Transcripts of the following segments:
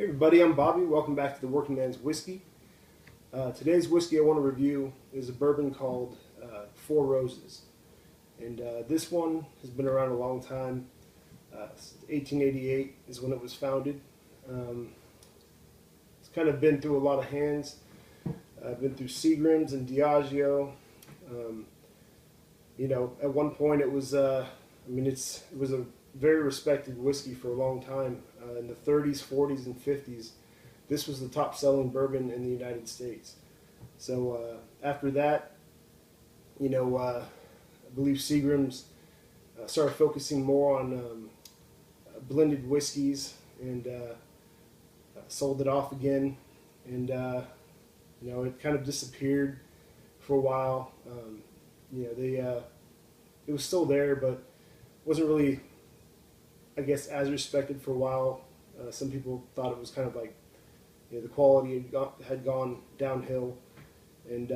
Hey everybody, I'm Bobby. Welcome back to the Working Man's Whiskey. Today's whiskey I want to review is a bourbon called Four Roses. And this one has been around a long time. 1888 is when it was founded. It's kind of been through a lot of hands. Been through Seagram's and Diageo. Um, at one point it was, it was a very respected whiskey for a long time. In the 30s, 40s, and 50s, this was the top selling bourbon in the United States. So after that, I believe Seagram's started focusing more on blended whiskeys and sold it off again. And, it kind of disappeared for a while. It was still there, but wasn't really, I guess, as respected for a while. Some people thought it was kind of like, the quality had gone downhill, and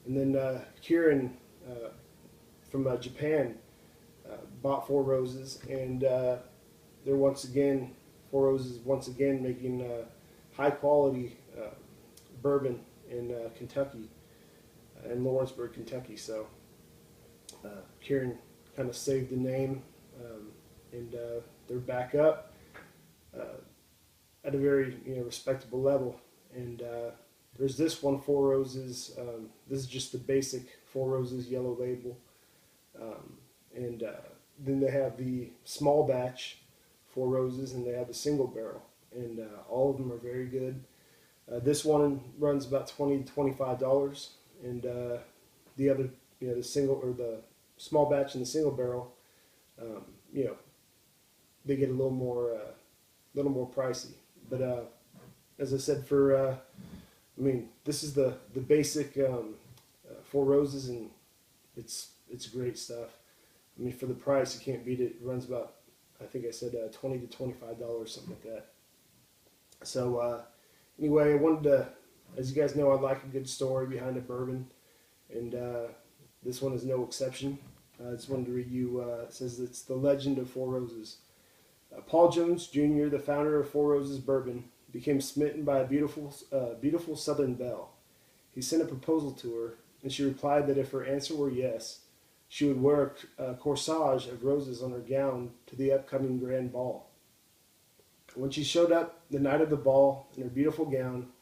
then Kieran from Japan bought Four Roses, and they're Four Roses once again making high quality bourbon in Kentucky, in Lawrenceburg, Kentucky. So Kieran kind of saved the name. And they're back up at a very respectable level. And there's this one, Four Roses. This is just the basic Four Roses yellow label. And then they have the small batch Four Roses, and they have the single barrel. And all of them are very good. This one runs about $20 to $25, and the other, the single or the small batch and the single barrel, they get a little more pricey. But as I said, this is the basic Four Roses, and it's great stuff. I mean, for the price, you can't beat it. It runs about, I think I said $20 to $25, something like that. So anyway, I wanted to, as you guys know, I like a good story behind a bourbon, and this one is no exception. I just wanted to read you. It says it's the legend of Four Roses. Paul Jones Jr., the founder of Four Roses Bourbon, became smitten by a beautiful Southern belle. He sent a proposal to her, and she replied that if her answer were yes, she would wear a corsage of roses on her gown to the upcoming grand ball. When she showed up the night of the ball in her beautiful gown,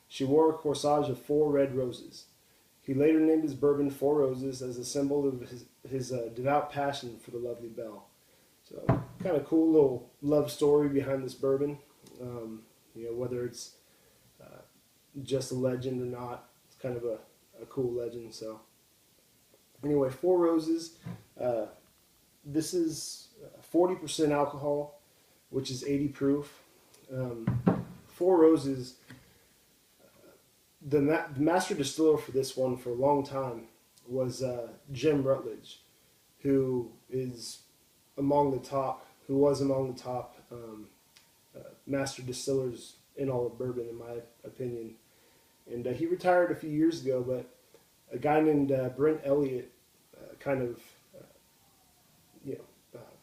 she wore a corsage of 4 red roses. He later named his bourbon Four Roses as a symbol of his devout passion for the lovely belle. So, kind of cool little love story behind this bourbon. Whether it's just a legend or not, it's kind of a cool legend. So, anyway, Four Roses. This is 40% alcohol, which is 80 proof. Four Roses. The master distiller for this one for a long time was Jim Rutledge, who was among the top master distillers in all of bourbon, in my opinion. And he retired a few years ago, but a guy named Brent Elliott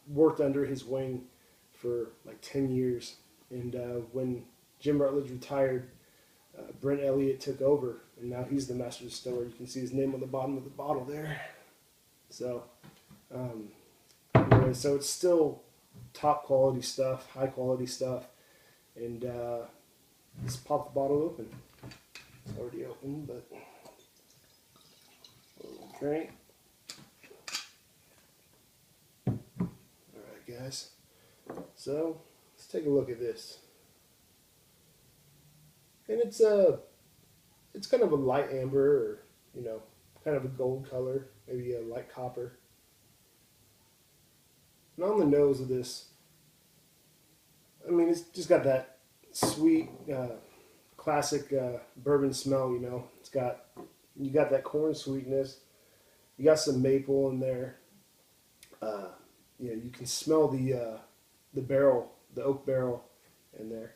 worked under his wing for like 10 years. And when Jim Rutledge retired, Brent Elliott took over, and now he's the master distiller. You can see his name on the bottom of the bottle there. So, anyway, so it's still top quality stuff, high quality stuff. And let's pop the bottle open. It's already open, but drink. Alright, guys. So let's take a look at this. And it's kind of a light amber, or kind of a gold color, maybe a light copper. And on the nose of this, it's just got that sweet, classic bourbon smell. You got that corn sweetness. You got some maple in there. You can smell the barrel, the oak barrel, in there.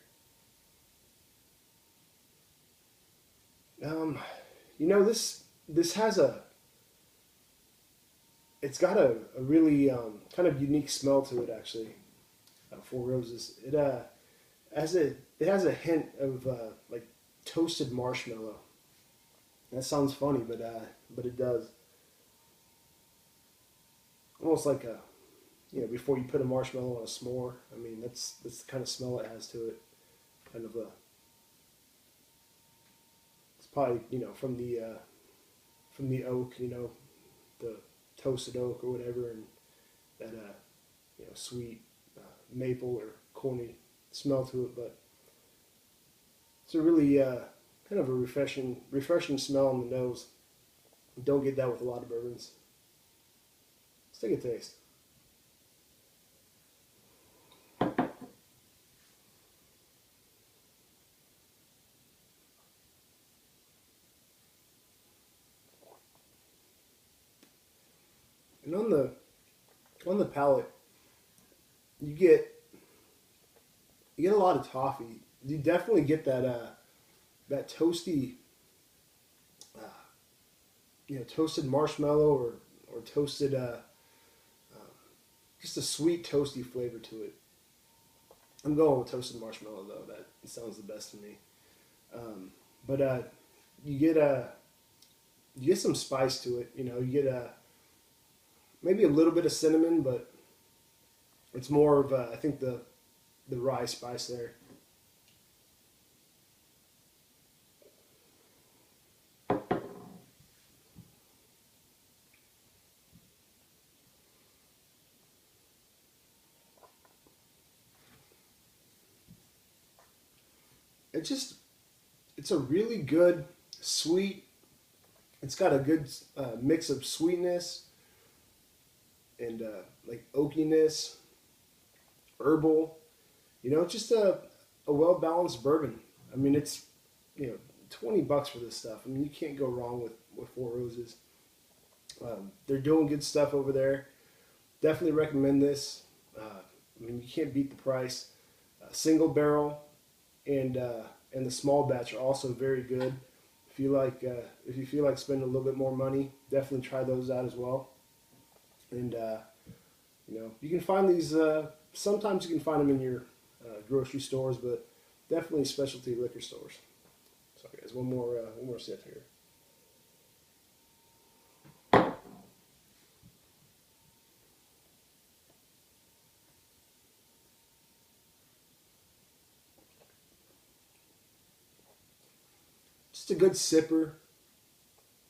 This has it's got a really kind of unique smell to it, actually. Four Roses. It it has a hint of like toasted marshmallow. That sounds funny, but it does. Almost like a, before you put a marshmallow on a s'more. I mean, that's the kind of smell it has to it. Kind of a, it's probably from the oak, the toasted oak or whatever, and that sweet maple or corny smell to it. But it's a really kind of a refreshing smell on the nose. You don't get that with a lot of bourbons. Let's take a taste. And on the palate, you get a lot of toffee. You definitely get that toasty, toasted marshmallow or toasted just a sweet toasty flavor to it. I'm going with toasted marshmallow though. That sounds the best to me. But you get some spice to it. You get maybe a little bit of cinnamon, but it's more of I think the rye spice there. It's a really good sweet. It's got a good mix of sweetness and like oakiness, herbal. Just a well balanced bourbon. I mean, it's $20 for this stuff. I mean, you can't go wrong with Four Roses. They're doing good stuff over there. Definitely recommend this. I mean, you can't beat the price. Single barrel and the small batch are also very good. If you feel like spending a little bit more money, definitely try those out as well. And you can find these. Sometimes you can find them in your grocery stores, but definitely specialty liquor stores. Sorry, guys. One more sip here. Just a good sipper.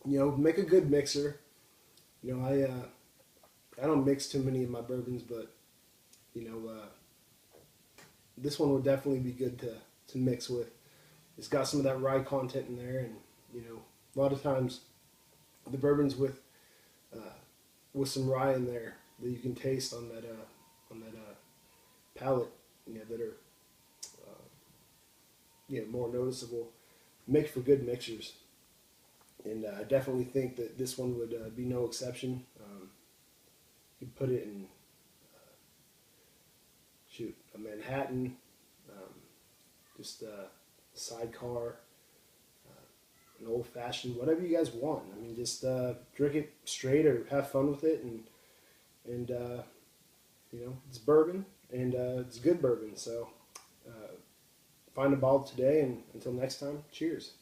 Make a good mixer. I don't mix too many of my bourbons, but this one would definitely be good to mix with. It's got some of that rye content in there, and a lot of times the bourbons with some rye in there that you can taste on that palate, that are more noticeable, make for good mixers. And I definitely think that this one would be no exception. You put it in, a Manhattan, just a sidecar, an old fashioned, whatever you guys want. I mean, just drink it straight or have fun with it, and it's bourbon and it's good bourbon. So find a bottle today, and until next time, cheers.